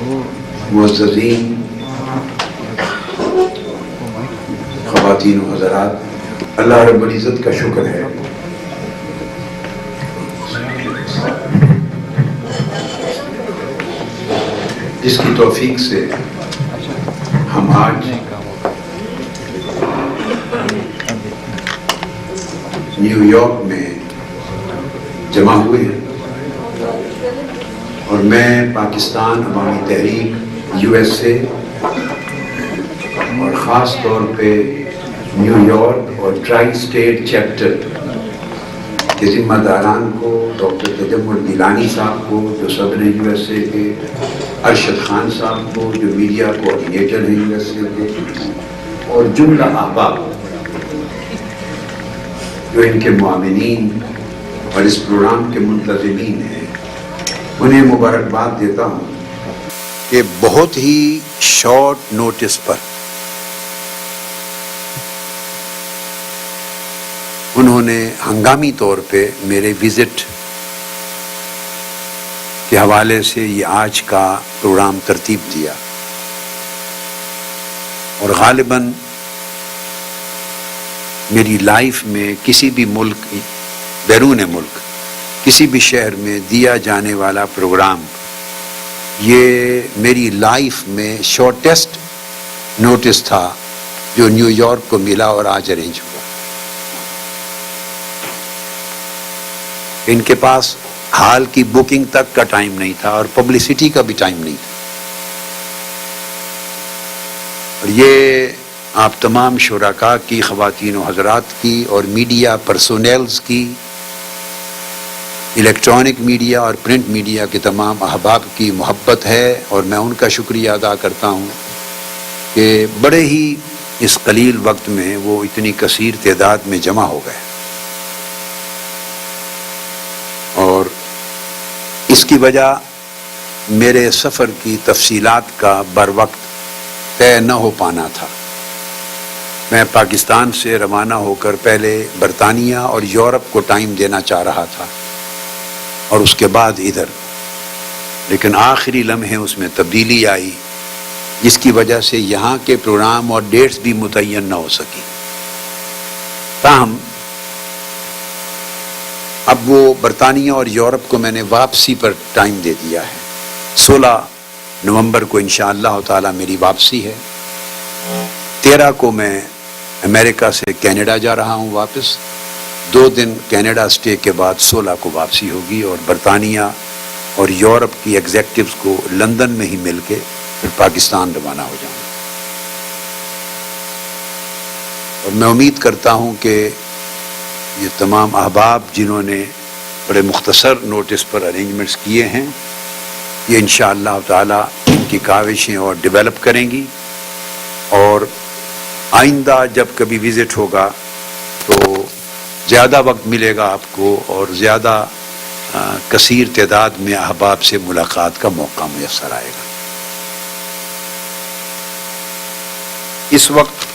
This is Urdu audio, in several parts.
معززین خواتین و حضرات، اللہ رب العزت کا شکر ہے جس کی توفیق سے ہم آج نیو یارک میں جمع ہوئے ہیں، اور میں پاکستان عوامی تحریک USA اور خاص طور پہ نیو یارک اور ٹرائی اسٹیٹ چیپٹر کے ذمہ داران کو، ڈاکٹر تجمل گیلانی صاحب کو جو صدر USA کے، ارشد خان صاحب کو جو میڈیا کوآرڈینیٹر ہیں USA کے، اور جملہ احباب جو ان کے معاونین اور اس پروگرام کے منتظمین ہیں، انہیں مبارکباد دیتا ہوں کہ بہت ہی شارٹ نوٹس پر انہوں نے ہنگامی طور پہ میرے وزٹ کے حوالے سے یہ آج کا پروگرام ترتیب دیا، اور غالباً میری لائف میں کسی بھی ملک، بیرون ملک کسی بھی شہر میں دیا جانے والا پروگرام یہ میری لائف میں شارٹیسٹ نوٹس تھا جو نیو یارک کو ملا اور آج ارینج ہوا۔ ان کے پاس ہال کی بکنگ تک کا ٹائم نہیں تھا اور پبلسٹی کا بھی ٹائم نہیں تھا، اور یہ آپ تمام شرکاء کی، خواتین و حضرات کی اور میڈیا پرسونلز کی، الیکٹرانک میڈیا اور پرنٹ میڈیا کے تمام احباب کی محبت ہے، اور میں ان کا شکریہ ادا کرتا ہوں کہ بڑے ہی اس قلیل وقت میں وہ اتنی کثیر تعداد میں جمع ہو گئے، اور اس کی وجہ میرے سفر کی تفصیلات کا بروقت طے نہ ہو پانا تھا۔ میں پاکستان سے روانہ ہو کر پہلے برطانیہ اور یورپ کو ٹائم دینا چاہ رہا تھا اور اس کے بعد ادھر، لیکن آخری لمحے اس میں تبدیلی آئی جس کی وجہ سے یہاں کے پروگرام اور ڈیٹس بھی متعین نہ ہو سکی۔ تاہم اب وہ برطانیہ اور یورپ کو میں نے واپسی پر ٹائم دے دیا ہے۔ 16 نومبر کو انشاءاللہ تعالی میری واپسی ہے۔ 13 کو میں امریکہ سے کینیڈا جا رہا ہوں واپس، 2 دن کینیڈا سٹے کے بعد 16 کو واپسی ہوگی، اور برطانیہ اور یورپ کی ایگزیکٹوز کو لندن میں ہی مل کے پھر پاکستان روانہ ہو جاؤں گا۔ اور میں امید کرتا ہوں کہ یہ تمام احباب جنہوں نے بڑے مختصر نوٹس پر ارینجمنٹس کیے ہیں، یہ انشاءاللہ تعالی ان کی کاوشیں اور ڈیولپ کریں گی، اور آئندہ جب کبھی وزٹ ہوگا تو زیادہ وقت ملے گا آپ کو، اور زیادہ کثیر تعداد میں احباب سے ملاقات کا موقع میسر آئے گا۔ اس وقت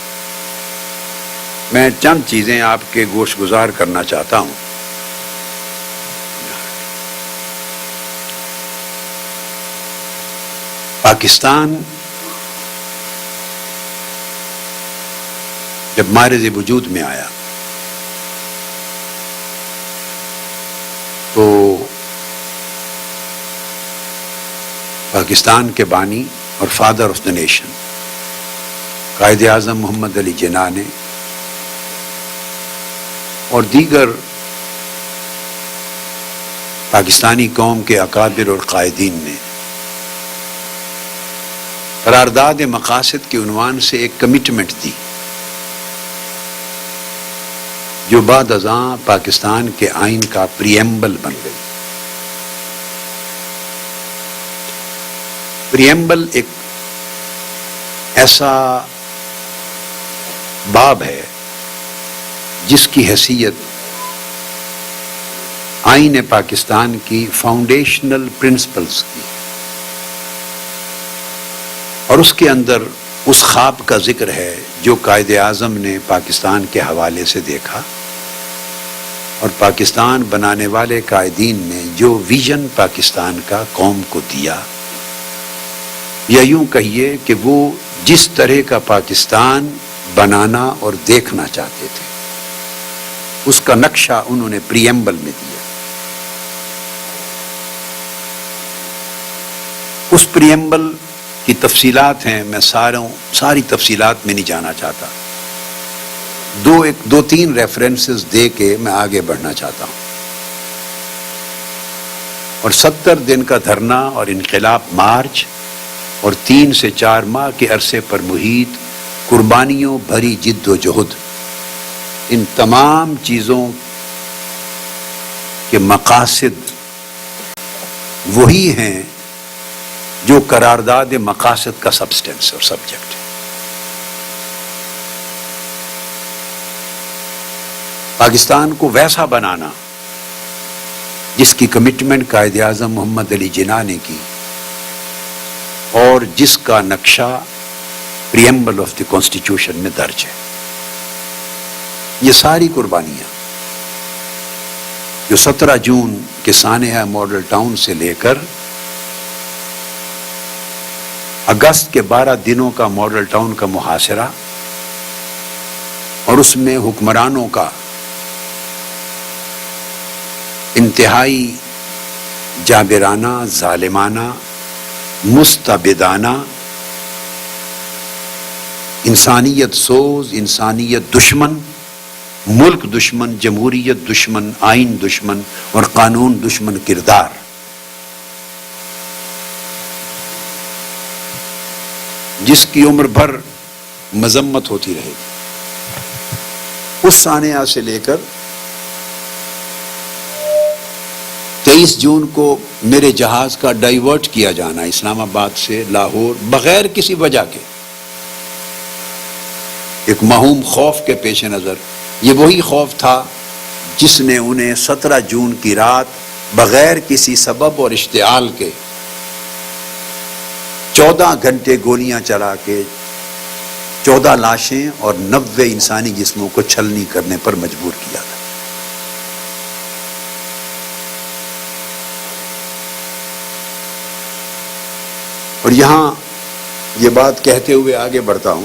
میں چند چیزیں آپ کے گوش گزار کرنا چاہتا ہوں۔ پاکستان جب مارز وجود میں آیا تو پاکستان کے بانی اور father of the nation Quaid Azam محمد علی جناح نے اور دیگر پاکستانی قوم کے اکابر اور قائدین نے قرارداد مقاصد کے عنوان سے ایک کمٹمنٹ دی جو بعد ازاں پاکستان کے آئین کا پریمبل بن گئی۔ پریمبل ایک ایسا باب ہے جس کی حیثیت آئین پاکستان کی فاؤنڈیشنل پرنسپلز کی، اور اس کے اندر اس خواب کا ذکر ہے جو قائد اعظم نے پاکستان کے حوالے سے دیکھا، اور پاکستان بنانے والے قائدین نے جو ویژن پاکستان کا قوم کو دیا، یا یوں کہیے کہ وہ جس طرح کا پاکستان بنانا اور دیکھنا چاہتے تھے اس کا نقشہ انہوں نے پریمبل میں دیا. اس پریمبل کی تفصیلات ہیں، میں ساری تفصیلات میں نہیں جانا چاہتا. دو تین ریفرنسز دے کے میں آگے بڑھنا چاہتا ہوں. اور 70 دن کا دھرنا اور انقلاب مارچ اور 3 سے 4 ماہ کے عرصے پر محیط قربانیوں بھری جد و جہد، ان تمام چیزوں کے مقاصد وہی ہیں جو قرارداد مقاصد کا سبسٹینس اور سبجیکٹ ہے. پاکستان کو ویسا بنانا جس کی کمٹمنٹ قائد اعظم محمد علی جناح نے کی اور جس کا نقشہ پریمبل آف دی کانسٹیٹیوشن میں درج ہے. یہ ساری قربانیاں جو 17 جون کے سانحہ ماڈل ٹاؤن سے لے کر اگست کے 12 دنوں کا ماڈل ٹاؤن کا محاصرہ اور اس میں حکمرانوں کا انتہائی جابرانہ، ظالمانہ، مستبدانہ، انسانیت سوز، انسانیت دشمن، ملک دشمن، جمہوریت دشمن، آئین دشمن اور قانون دشمن کردار، جس کی عمر بھر مذمت ہوتی رہے گی، اس سانحہ سے لے کر 23 جون کو میرے جہاز کا ڈائیورٹ کیا جانا اسلام آباد سے لاہور بغیر کسی وجہ کے، ایک مہوم خوف کے پیش نظر. یہ وہی خوف تھا جس نے انہیں 17 جون کی رات بغیر کسی سبب اور اشتعال کے 14 گھنٹے گولیاں چلا کے 14 لاشیں اور 90 انسانی جسموں کو چھلنی کرنے پر مجبور کیا تھا. اور یہاں یہ بات کہتے ہوئے آگے بڑھتا ہوں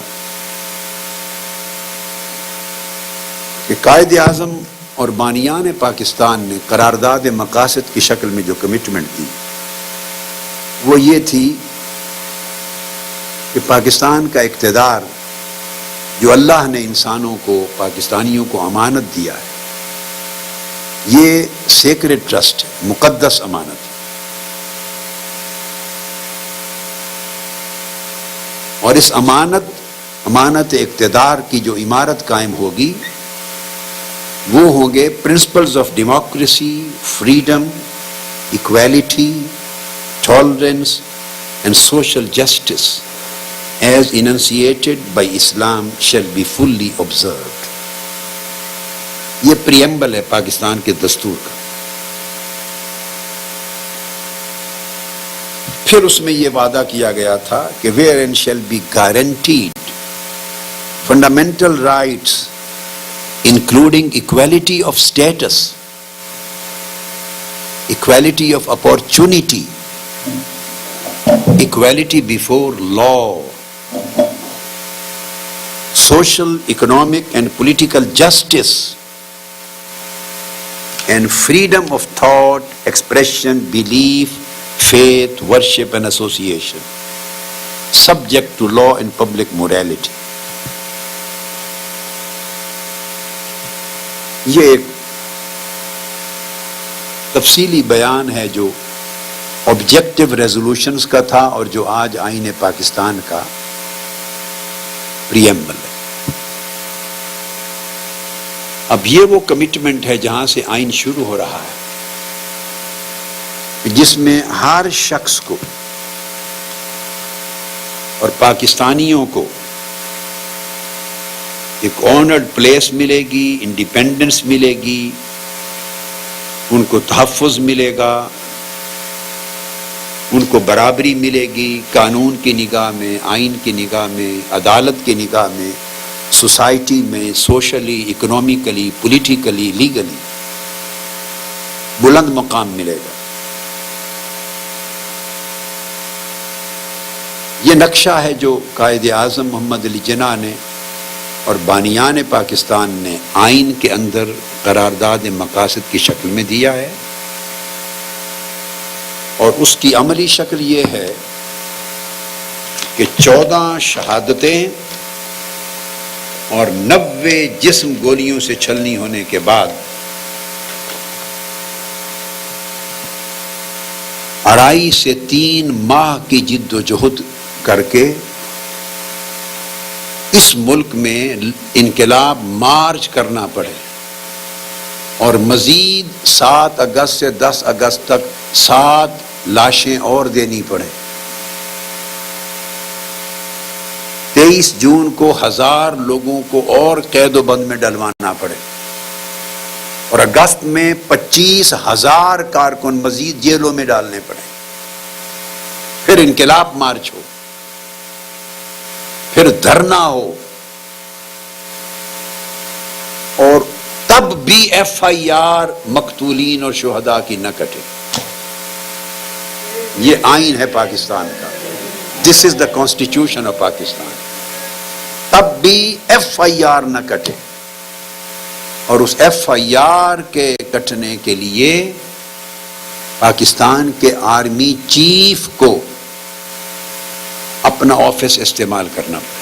کہ قائد اعظم اور بانیان پاکستان نے قرارداد مقاصد کی شکل میں جو کمٹمنٹ دی وہ یہ تھی کہ پاکستان کا اقتدار جو اللہ نے انسانوں کو، پاکستانیوں کو امانت دیا ہے، یہ سیکرڈ ٹرسٹ ہے، مقدس امانت ہے. اور اس امانت اقتدار کی جو عمارت قائم ہوگی وہ ہوں گے principles of democracy, freedom, equality, tolerance and social justice as enunciated by Islam shall be fully observed. یہ پریمبل ہے پاکستان کے دستور کا. پھر اس میں یہ وعدہ کیا گیا تھا کہ wherein shall be guaranteed fundamental rights including equality of status, equality of opportunity, equality before law, social, economic and political justice, and freedom of thought, expression, belief, faith, worship and association, subject to law and public morality. یہ ایک تفصیلی بیان ہے جو آبجیکٹو ریزولوشنز کا تھا اور جو آج آئین پاکستان کا پریمبل ہے. اب یہ وہ کمٹمنٹ ہے جہاں سے آئین شروع ہو رہا ہے، جس میں ہر شخص کو اور پاکستانیوں کو ایک آنرڈ پلیس ملے گی، انڈیپینڈنس ملے گی، ان کو تحفظ ملے گا، ان کو برابری ملے گی قانون کی نگاہ میں، آئین کی نگاہ میں، عدالت کی نگاہ میں، سوسائٹی میں، سوشلی، اکنومیکلی، پولیٹیکلی، لیگلی بلند مقام ملے گا. یہ نقشہ ہے جو قائد اعظم محمد علی جناح نے اور بانیان پاکستان نے آئین کے اندر قرارداد مقاصد کی شکل میں دیا ہے، اور اس کی عملی شکل یہ ہے کہ 14 شہادتیں اور 90 جسم گولیوں سے چھلنی ہونے کے بعد 2.5 سے 3 ماہ کی جد و جہد کر کے اس ملک میں انقلاب مارچ کرنا پڑے اور مزید 7 اگست سے 10 اگست تک 7 لاشیں اور دینی پڑے، 23 جون کو 1000 لوگوں کو اور قید و بند میں ڈلوانا پڑے، اور اگست میں 25,000 کارکن مزید جیلوں میں ڈالنے پڑے، پھر انقلاب مارچ ہو، پھر دھرنا ہو، اور تب بھی FIR مقتولین اور شہداء کی نہ کٹے۔ یہ آئین ہے پاکستان کا، دس از دا کانسٹیٹیوشن آف پاکستان۔ تب بھی FIR نہ کٹے، اور اس FIR کے کٹنے کے لیے پاکستان کے آرمی چیف کو اپنا آفس استعمال کرنا پڑے۔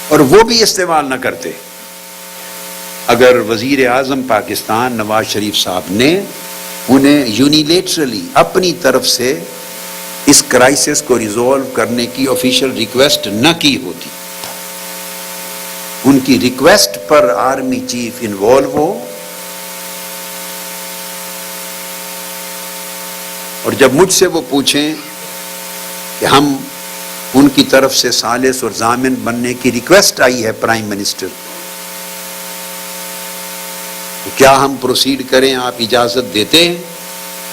اور وہ بھی استعمال نہ کرتے اگر وزیر اعظم پاکستان نواز شریف صاحب نے انہیں یونیلیٹرلی اپنی طرف سے اس کرائسس کو ریزولو کرنے کی آفیشیل ریکویسٹ نہ کی ہوتی۔ ان کی ریکویسٹ پر آرمی چیف انوالو ہو، اور جب مجھ سے وہ پوچھیں کہ ہم ان کی طرف سے ثالث اور ضامن بننے کی ریکویسٹ آئی ہے پرائم منسٹر، تو کیا ہم پروسیڈ کریں، آپ اجازت دیتے ہیں؟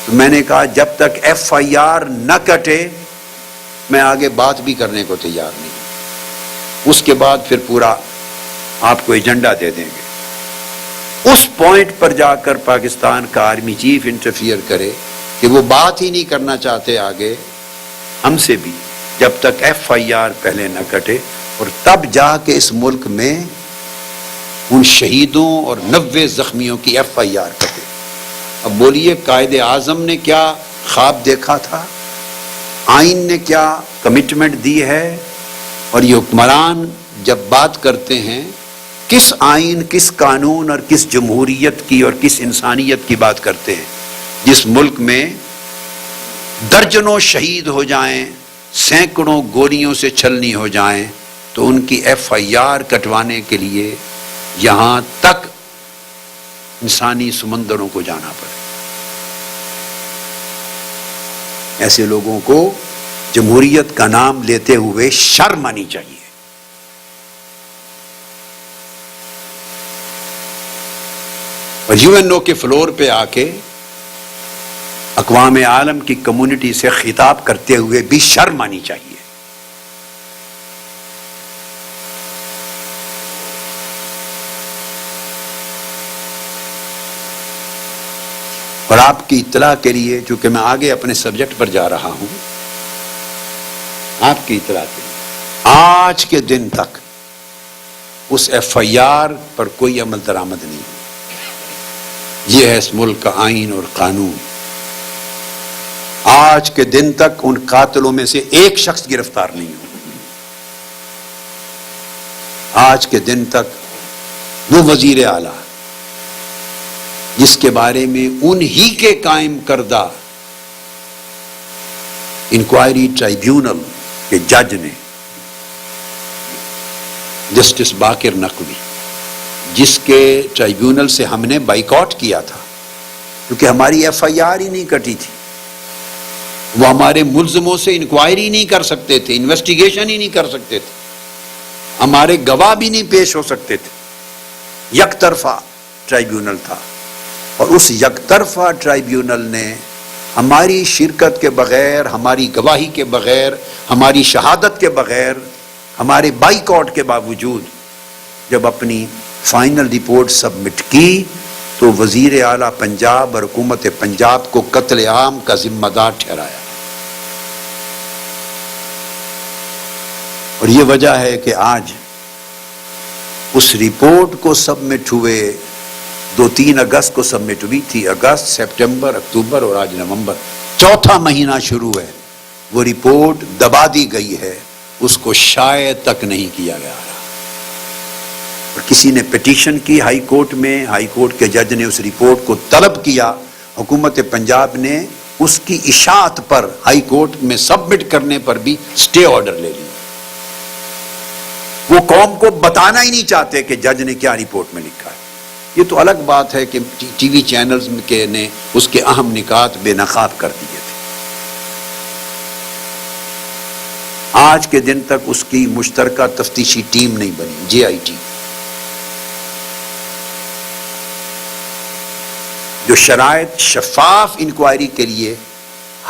تو میں نے کہا جب تک FIR نہ کٹے میں آگے بات بھی کرنے کو تیار نہیں، اس کے بعد پھر پورا آپ کو ایجنڈا دے دیں گے۔ اس پوائنٹ پر جا کر پاکستان کا آرمی چیف انٹرفیئر کرے کہ وہ بات ہی نہیں کرنا چاہتے آگے ہم سے بھی، جب تک FIR پہلے نہ کٹے، اور تب جا کے اس ملک میں ان شہیدوں اور 90 زخمیوں کی FIR کٹے۔ اب بولیے قائد اعظم نے کیا خواب دیکھا تھا، آئین نے کیا کمٹمنٹ دی ہے، اور یہ حکمران جب بات کرتے ہیں کس آئین، کس قانون اور کس جمہوریت کی اور کس انسانیت کی بات کرتے ہیں جس ملک میں درجنوں شہید ہو جائیں، سینکڑوں گولیوں سے چھلنی ہو جائیں، تو ان کی FIR کٹوانے کے لیے یہاں تک انسانی سمندروں کو جانا پڑے۔ ایسے لوگوں کو جمہوریت کا نام لیتے ہوئے شرم آنی چاہیے۔ اور UNO کے فلور پہ آ کے اقوام عالم کی کمیونٹی سے خطاب کرتے ہوئے بھی شرم آنی چاہیے۔ اور آپ کی اطلاع کے لیے، چونکہ میں آگے اپنے سبجیکٹ پر جا رہا ہوں، آپ کی اطلاع کے لیے آج کے دن تک اس FIR پر کوئی عمل درآمد نہیں۔ یہ ہے اس ملک کا آئین اور قانون۔ آج کے دن تک ان قاتلوں میں سے ایک شخص گرفتار نہیں ہوا۔ آج کے دن تک وہ وزیر اعلیٰ جس کے بارے میں انہی کے قائم کردہ انکوائری ٹرائیبیونل کے جج نے، جسٹس باقر نقوی، جس کے ٹرائیبیونل سے ہم نے بائیکاٹ کیا تھا کیونکہ ہماری FIR ہی نہیں کٹی تھی، وہ ہمارے ملزموں سے انکوائری نہیں کر سکتے تھے، انویسٹیگیشن ہی نہیں کر سکتے تھے، ہمارے گواہ بھی نہیں پیش ہو سکتے تھے، یک طرفہ ٹرائیبیونل تھا، اور اس یک طرفہ ٹرائیبیونل نے ہماری شرکت کے بغیر، ہماری گواہی کے بغیر، ہماری شہادت کے بغیر، ہمارے بائیکاٹ کے باوجود جب اپنی فائنل رپورٹ سبمٹ کی تو وزیر اعلیٰ پنجاب اور حکومت پنجاب کو قتل عام کا ذمہ دار ٹھہرایا. اور یہ وجہ ہے کہ آج اس رپورٹ کو سبمٹ ہوئے 2-3 اگست کو سبمٹ ہوئی تھی. اگست، سپٹمبر، اکتوبر اور آج نومبر، 4تھا مہینہ شروع ہے. وہ رپورٹ دبا دی گئی ہے، اس کو شائع تک نہیں کیا گیا. اور کسی نے پٹیشن کی ہائی کورٹ میں، ہائی کورٹ کے جج نے اس رپورٹ کو طلب کیا. حکومت پنجاب نے اس کی اشاعت پر ہائی کورٹ میں سبمٹ کرنے پر بھی سٹے آرڈر لے لی. وہ قوم کو بتانا ہی نہیں چاہتے کہ جج نے کیا رپورٹ میں لکھا ہے. یہ تو الگ بات ہے کہ ٹی وی چینلز کے نے اس کے اہم نکات بے نقاب کر دیے تھے. آج کے دن تک اس کی مشترکہ تفتیشی ٹیم نہیں بنی، JIT، جو شرائط شفاف انکوائری کے لیے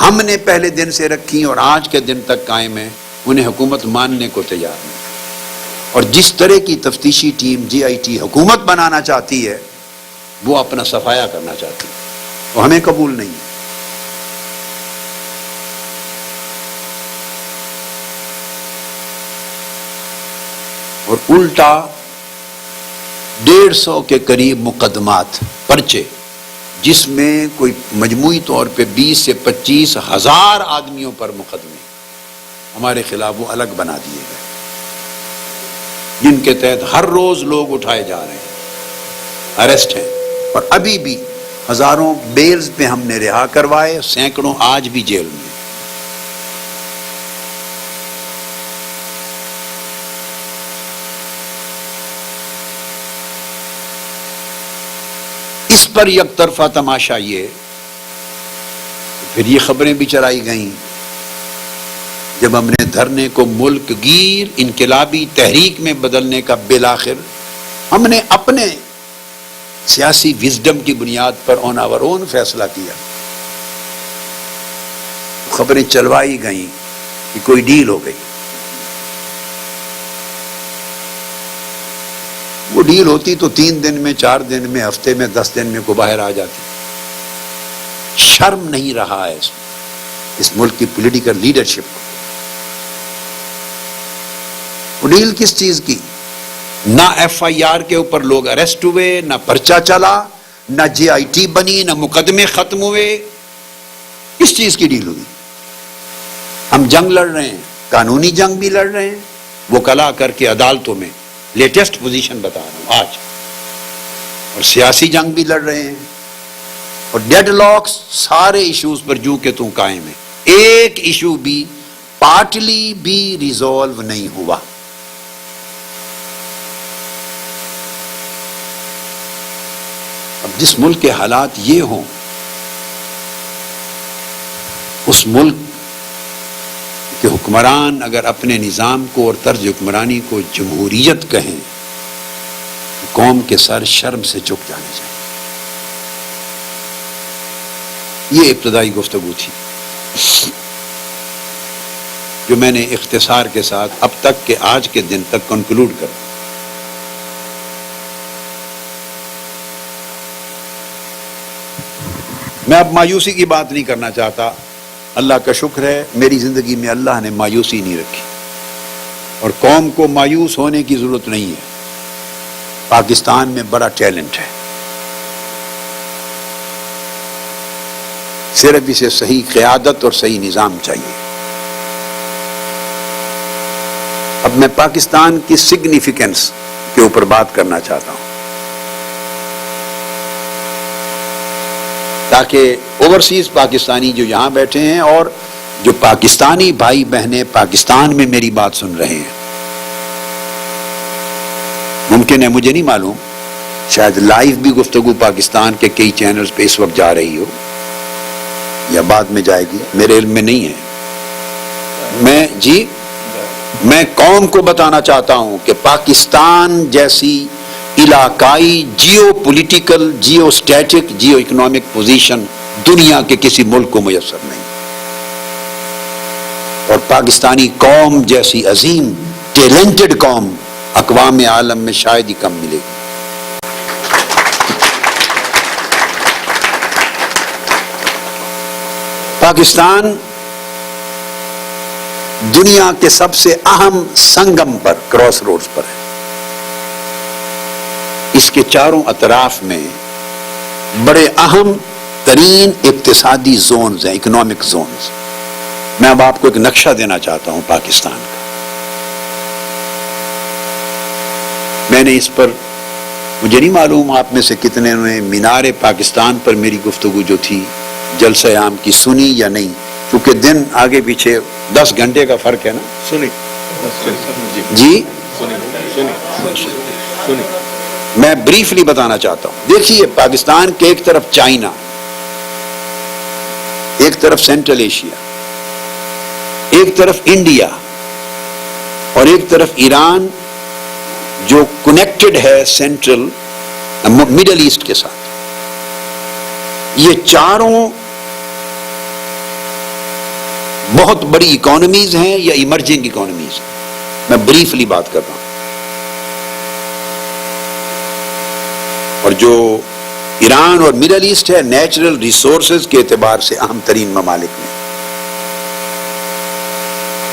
ہم نے پہلے دن سے رکھی اور آج کے دن تک قائم ہیں، انہیں حکومت ماننے کو تیار نہیں. اور جس طرح کی تفتیشی ٹیم JIT حکومت بنانا چاہتی ہے، وہ اپنا صفایا کرنا چاہتی ہے، وہ ہمیں قبول نہیں ہے. اور الٹا 150 کے قریب مقدمات، پرچے، جس میں کوئی مجموعی طور پہ 20 سے 25 ہزار آدمیوں پر مقدمے ہمارے خلاف وہ الگ بنا دیے گئے، جن کے تحت ہر روز لوگ اٹھائے جا رہے ہیں، اریسٹ ہیں. اور ابھی بھی ہزاروں بیلز پہ ہم نے رہا کروائے، سینکڑوں آج بھی جیل میں. اس پر یک طرفہ تماشا یہ، پھر یہ خبریں بھی چلائی گئیں جب ہم نے دھرنے کو ملک گیر انقلابی تحریک میں بدلنے کا بالآخر ہم نے اپنے سیاسی وزڈم کی بنیاد پر آن آور اون فیصلہ کیا. خبریں چلوائی گئیں کہ کوئی ڈیل ہو گئی. وہ ڈیل ہوتی تو 3 دن میں، 4 دن میں، ہفتے میں، 10 دن میں کو باہر آ جاتی. شرم نہیں رہا ہے اس ملک کی پولیٹیکل لیڈرشپ کو. وہ ڈیل کس چیز کی؟ نہ FIR کے اوپر لوگ اریسٹ ہوئے، نہ پرچہ چلا، نہ JIT بنی، نہ مقدمے ختم ہوئے. کس چیز کی ڈیل ہوئی؟ ہم جنگ لڑ رہے ہیں، قانونی جنگ بھی لڑ رہے ہیں، وکلا کر کے عدالتوں میں لیٹسٹ پوزیشن بتا رہا ہوں آج، اور سیاسی جنگ بھی لڑ رہے ہیں. اور ڈیڈ لاکس سارے ایشوز پر جو کہ تم قائم ہے. ایک ایشو بھی پارٹلی بھی ریزالو نہیں ہوا. اب جس ملک کے حالات یہ ہوں، اس ملک کے حکمران اگر اپنے نظام کو اور طرز حکمرانی کو جمہوریت کہیں، تو قوم کے سر شرم سے جھک جانے چاہیے. یہ ابتدائی گفتگو تھی جو میں نے اختصار کے ساتھ اب تک کے آج کے دن تک کنکلوڈ کر. میں اب مایوسی کی بات نہیں کرنا چاہتا. اللہ کا شکر ہے میری زندگی میں اللہ نے مایوسی نہیں رکھی، اور قوم کو مایوس ہونے کی ضرورت نہیں ہے. پاکستان میں بڑا ٹیلنٹ ہے، صرف اسے صحیح قیادت اور صحیح نظام چاہیے. اب میں پاکستان کی سگنیفیکنس کے اوپر بات کرنا چاہتا ہوں تاکہ اوورسیز پاکستانی جو یہاں بیٹھے ہیں اور جو پاکستانی بھائی بہنیں پاکستان میں میری بات سن رہے ہیں، ممکن ہے مجھے نہیں معلوم، شاید لائیو بھی گفتگو پاکستان کے کئی چینلز پہ اس وقت جا رہی ہو یا بعد میں جائے گی، میرے علم میں نہیں ہے. میں قوم کو بتانا چاہتا ہوں کہ پاکستان جیسی علاقائی geopolitical, geostatic, geoeconomic position دنیا کے کسی ملک کو میسر نہیں، اور پاکستانی قوم جیسی عظیم ٹیلنٹڈ قوم اقوام عالم میں شاید ہی کم ملے گی. پاکستان دنیا کے سب سے اہم سنگم پر، کراس روڈز پر ہے. اس کے چاروں اطراف میں بڑے اہم ترین اقتصادی زونز ہیں، اکنامک زونز. میں اب آپ کو ایک نقشہ دینا چاہتا ہوں پاکستان کا. میں نے اس پر، مجھے نہیں معلوم آپ میں سے کتنے نے مینار پاکستان پر میری گفتگو جو تھی جلسہ عام کی سنی یا نہیں، کیونکہ دن آگے پیچھے 10 گھنٹے کا فرق ہے نا. سنی جی سنی. میں بریفلی بتانا چاہتا ہوں. دیکھیے پاکستان کے ایک طرف چائنا، ایک طرف سینٹرل ایشیا، ایک طرف انڈیا اور ایک طرف ایران جو کنیکٹڈ ہے سینٹرل مڈل ایسٹ کے ساتھ. یہ چاروں بہت بڑی اکانومیز ہیں یا ایمرجنگ اکانومیز ہیں. میں بریفلی بات کر رہا ہوں. اور جو ایران اور مڈل ایسٹ ہے نیچرل ریسورسز کے اعتبار سے اہم ترین ممالک میں.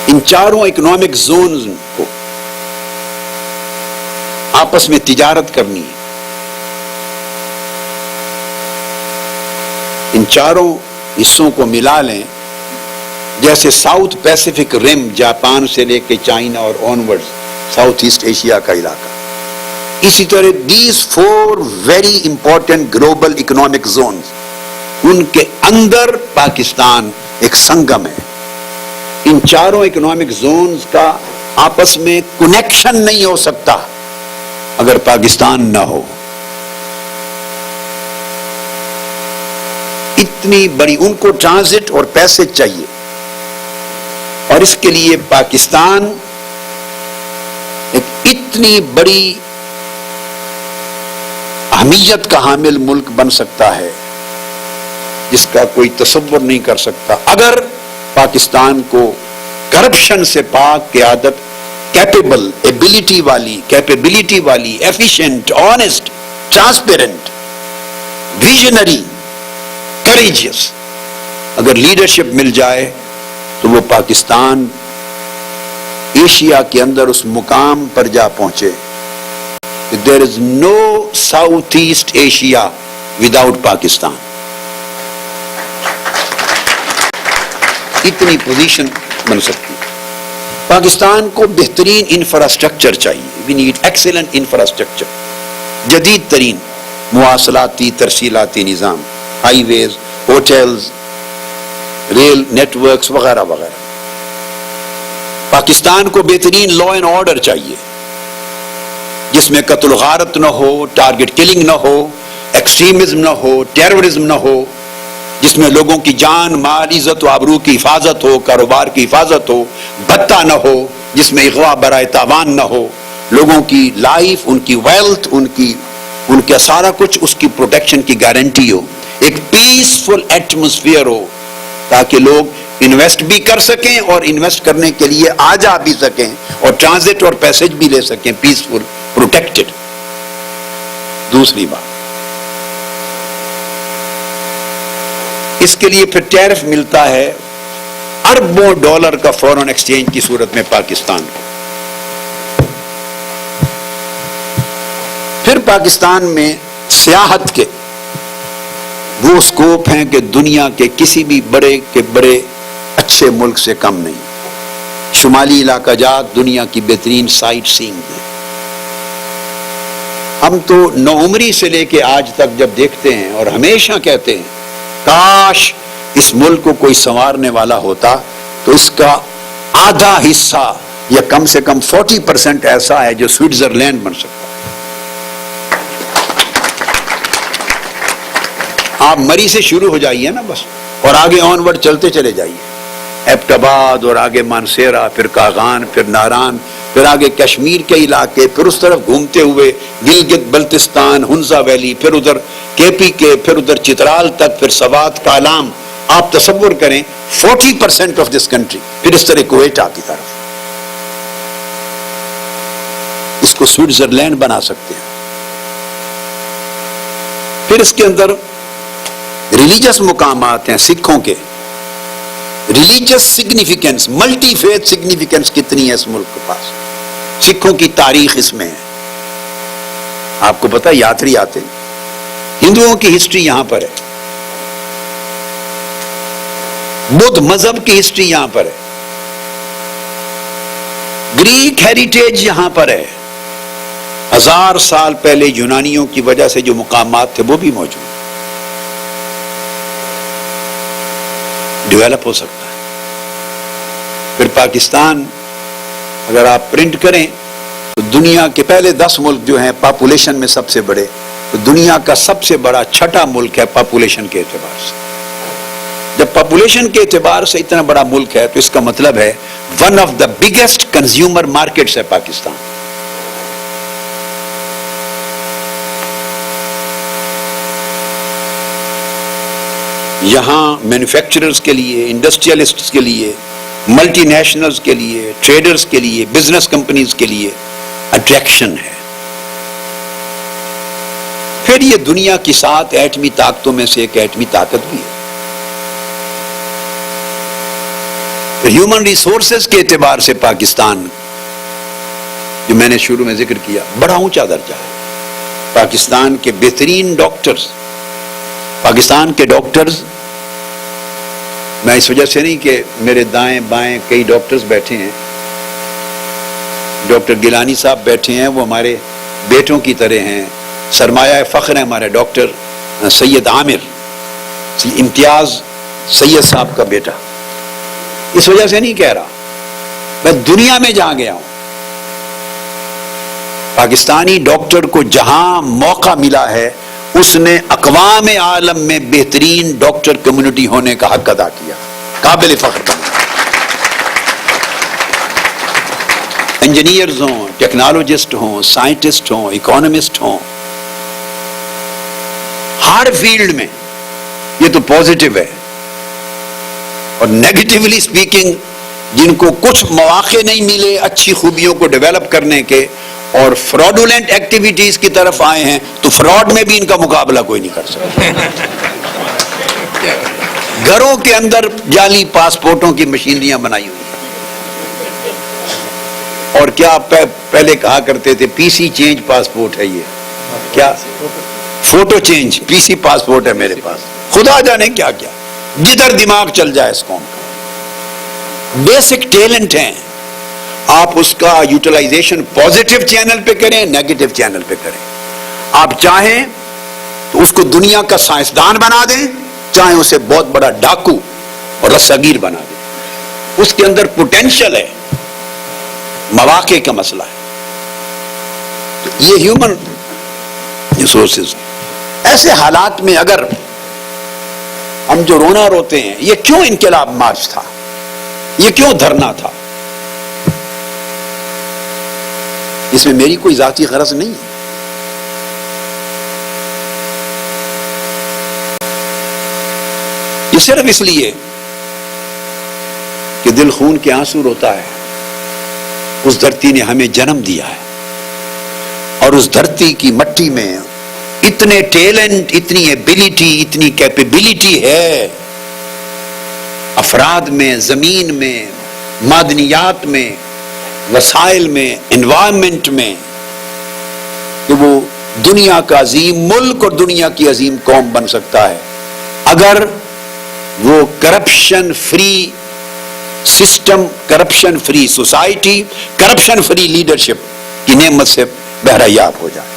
ان چاروں اکنامک زونز کو آپس میں تجارت کرنی ہے. ان چاروں حصوں کو ملا لیں، جیسے ساؤتھ پیسیفک رم جاپان سے لے کے چائنا اور آنورڈ ساؤتھ ایسٹ ایشیا کا علاقہ، اسی طرح these 4 very important global economic zones, ان کے اندر پاکستان ایک سنگم ہے. ان چاروں اکنامک زونز کا آپس میں کنیکشن نہیں ہو سکتا اگر پاکستان نہ ہو. اتنی بڑی ان کو ٹرانزٹ اور پیسے چاہیے، اور اس کے لیے پاکستان ایک اتنی بڑی اہمیت کا حامل ملک بن سکتا ہے جس کا کوئی تصور نہیں کر سکتا اگر پاکستان کو کرپشن سے پاک قیادت، کیپیبل، کیپیبلٹی والی، ایفیشینٹ، آنےسٹ، ٹرانسپیرنٹ، ویژنری، کریجیس اگر لیڈرشپ مل جائے تو وہ پاکستان ایشیا کے اندر اس مقام پر جا پہنچے. There is no South East Asia without Pakistan. اتنی پوزیشن بن سکتی. پاکستان کو بہترین انفراسٹرکچر چاہیے. We need excellent infrastructure. جدید ترین مواصلاتی ترسیلاتی نظام، ہائی ویز، ہوٹلز، ریل نیٹ ورکس وغیرہ وغیرہ. پاکستان کو بہترین لا اینڈ آرڈر چاہیے جس میں قتل و غارت نہ ہو، ٹارگٹ کلنگ نہ ہو، ایکسٹریمزم نہ ہو، ٹیررزم نہ ہو، جس میں لوگوں کی جان، مال، عزت و آبرو کی حفاظت ہو، کاروبار کی حفاظت ہو، بھتہ نہ ہو، جس میں اغوا برائے تاوان نہ ہو، لوگوں کی لائف، ان کی ویلتھ، ان کا سارا کچھ، اس کی پروٹیکشن کی گارنٹی ہو. ایک پیسفل ایٹماسفیئر ہو تاکہ لوگ انویسٹ بھی کر سکیں اور انویسٹ کرنے کے لیے آ جا بھی سکیں اور ٹرانزٹ اور پیسج بھی لے سکیں، پیسفل، پروٹیکٹڈ. دوسری بات، اس کے لیے پھر ٹیرف ملتا ہے اربوں ڈالر کا فورن ایکسچینج کی صورت میں پاکستان کو. پھر پاکستان میں سیاحت کے وہ سکوپ ہیں کہ دنیا کے کسی بھی بڑے کے بڑے اچھے ملک سے کم نہیں. شمالی علاقہ جات دنیا کی بہترین سائٹ سینگ ہے. ہم تو نوعمری سے لے کے آج تک جب دیکھتے ہیں اور ہمیشہ کہتے ہیں کاش اس ملک کو کوئی سنوارنے والا ہوتا تو اس کا آدھا حصہ یا کم سے کم 40% ایسا ہے جو سوئٹزرلینڈ بن سکتا ہے. آپ مری سے شروع ہو جائیے نا بس، اور آگے آنورڈ چلتے چلے جائیے، ایبٹ آباد اور آگے مانسیرا، پھر کاغان، پھر ناران، پھر آگے کشمیر کے علاقے، پھر اس طرف گھومتے ہوئے گلگت بلتستان، ہنزا ویلی، پھر ادھر کے پی کے، پھر ادھر چترال تک، پھر سوات، کالام. آپ تصور کریں 40% آف دس کنٹری. پھر اس طرح کویٹا کی طرف. اس کو سوئٹزرلینڈ بنا سکتے ہیں. پھر اس کے اندر ریلیجس مقامات ہیں سکھوں کے، religious significance, multi faith significance کتنی ہے اس ملک کے پاس. سکھوں کی تاریخ اس میں ہے. آپ کو پتا یاتری آتے ہیں. ہندوؤں کی ہسٹری یہاں پر ہے. بدھ مذہب کی ہسٹری یہاں پر ہے. گریک ہیریٹیج یہاں پر ہے. 1000 سال پہلے یونانیوں کی وجہ سے جو مقامات تھے وہ بھی موجود. ڈیولپ ہو سکتا ہے. پھر پاکستان اگر آپ پرنٹ کریں تو دنیا کے پہلے 10 ملک جو ہیں پاپولیشن میں سب سے بڑے، تو دنیا کا سب سے بڑا 6واں ملک ہے پاپولیشن کے اعتبار سے. جب پاپولیشن کے اعتبار سے اتنا بڑا ملک ہے تو اس کا مطلب ہے one of the biggest consumer markets ہے پاکستان. یہاں مینوفیکچررز کے لیے، انڈسٹریلسٹس کے لیے، ملٹی نیشنلز کے لیے، ٹریڈرز کے لیے، بزنس کمپنیز کے لیے اٹریکشن ہے. پھر یہ دنیا کی 7 ایٹمی طاقتوں میں سے ایک ایٹمی طاقت بھی ہے. ہیومن ریسورسز کے اعتبار سے پاکستان، جو میں نے شروع میں ذکر کیا، بڑا اونچا درجہ ہے. پاکستان کے بہترین ڈاکٹرز، پاکستان کے ڈاکٹرز، میں اس وجہ سے نہیں کہ میرے دائیں بائیں کئی ڈاکٹرز بیٹھے ہیں. ڈاکٹر گیلانی صاحب بیٹھے ہیں، وہ ہمارے بیٹوں کی طرح ہیں. سرمایہ فخر ہے ہمارے ڈاکٹر سید عامر، امتیاز سید صاحب کا بیٹا. اس وجہ سے نہیں کہہ رہا، میں دنیا میں جہاں گیا ہوں پاکستانی ڈاکٹر کو جہاں موقع ملا ہے اس نے اقوام عالم میں بہترین ڈاکٹر کمیونٹی ہونے کا حق ادا کیا، قابل فخر بنا. انجینئرز ہوں، ٹیکنالوجسٹ ہوں، سائنٹسٹ ہوں، اکانومسٹ ہوں، ہر فیلڈ میں. یہ تو پازیٹو ہے. اور نیگیٹیولی سپیکنگ، جن کو کچھ مواقع نہیں ملے اچھی خوبیوں کو ڈیولپ کرنے کے اور فراڈولنٹ ایکٹیویٹیز کی طرف آئے ہیں، تو فراڈ میں بھی ان کا مقابلہ کوئی نہیں کر سکتا. گھروں کے اندر جعلی پاسپورٹوں کی مشینریاں بنائی ہوئی ہیں. اور کیا پہلے کہا کرتے تھے پی سی چینج پاسپورٹ ہے، یہ کیا فوٹو چینج پی سی پاسپورٹ ہے میرے پاس. خدا جانے کیا کیا جدھر دماغ چل جائے اس قوم کا. بیسک ٹیلنٹ ہیں، آپ اس کا یوٹیلائزیشن پازیٹیو چینل پہ کریں، نیگیٹو چینل پہ کریں. آپ چاہیں تو اس کو دنیا کا سائنسدان بنا دیں، چاہیں اسے بہت بڑا ڈاکو اور رساگیر بنا دیں. اس کے اندر پوٹینشل ہے، مواقع کا مسئلہ ہے. تو یہ ہیومن ریسورسز. ایسے حالات میں اگر ہم جو رونا روتے ہیں، یہ کیوں انقلاب مارچ تھا، یہ کیوں دھرنا تھا، اس میں میری کوئی ذاتی غرض نہیں ہے. یہ صرف اس لیے کہ دل خون کے آنسو روتا ہے. اس دھرتی نے ہمیں جنم دیا ہے اور اس دھرتی کی مٹی میں اتنے ٹیلنٹ، اتنی ایبلٹی، اتنی کیپیبلٹی ہے افراد میں، زمین میں، معدنیات میں، وسائل میں، انوائرمنٹ میں، کہ وہ دنیا کا عظیم ملک اور دنیا کی عظیم قوم بن سکتا ہے اگر وہ corruption free system, corruption free society, corruption free leadership کی نعمت سے بہرہ یاب ہو جائے.